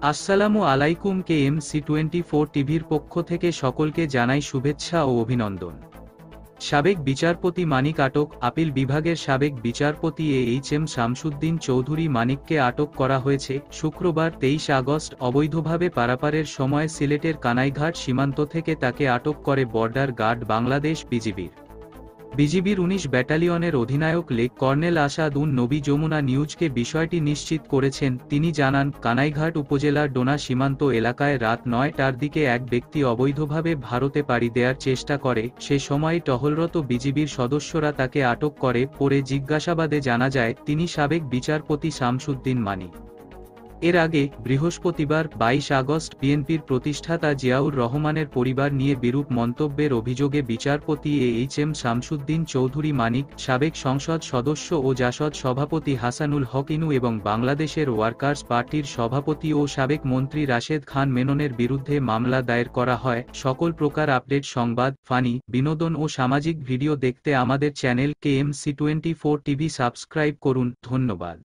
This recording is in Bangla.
আসসালামু আলাইকুম। KMC24 টিভির পক্ষ থেকে সকলকে জানাই শুভেচ্ছা ও অভিনন্দন। সাবেক বিচারপতি মানিক আটক। আপিল বিভাগের সাবেক বিচারপতি AHM শামসুদ্দিন চৌধুরী মানিককে আটক করা হয়েছে। শুক্রবার 23 আগস্ট অবৈধভাবে পারাপারের সময় সিলেটের কানাইঘাট সীমান্ত থেকে তাকে আটক করে বর্ডার গার্ড বাংলাদেশ বিজিবির 19 ব্যাটালিয়নের অধিনায়ক লেক কর্নেল আসাদ উন নবী যমুনা নিউজকে বিষয়টি নিশ্চিত করেছেন। তিনি জানান, কানাইঘাট উপজেলার ডোনা সীমান্ত এলাকায় রাত 9টার দিকে এক ব্যক্তি অবৈধভাবে ভারতে পাড়ি দেওয়ার চেষ্টা করে। সে সময় টহলরত বিজিবির সদস্যরা তাকে আটক করে। পরে জিজ্ঞাসাবাদে জানা যায় তিনি সাবেক বিচারপতি শামসুদ্দিন মানিক। এর আগে বৃহস্পতিবার 22 আগস্ট বিএনপির প্রতিষ্ঠাতা জিয়াউর রহমানের পরিবার নিয়ে বিরূপ মন্তব্যের অভিযোগে বিচারপতি AHM শামসুদ্দিন চৌধুরী মানিক, সাবেক সংসদ সদস্য ও জাসদ সভাপতি হাসানুল হক ইনু এবং বাংলাদেশের ওয়ার্কার্স পার্টির সভাপতি ও সাবেক মন্ত্রী রাশেদ খান মেননের বিরুদ্ধে মামলা দায়ের করা হয়। সকল প্রকার আপডেট, সংবাদ, ফানি, বিনোদন ও সামাজিক ভিডিও দেখতে আমাদের চ্যানেল KMC24 টিভি সাবস্ক্রাইব করুন। ধন্যবাদ।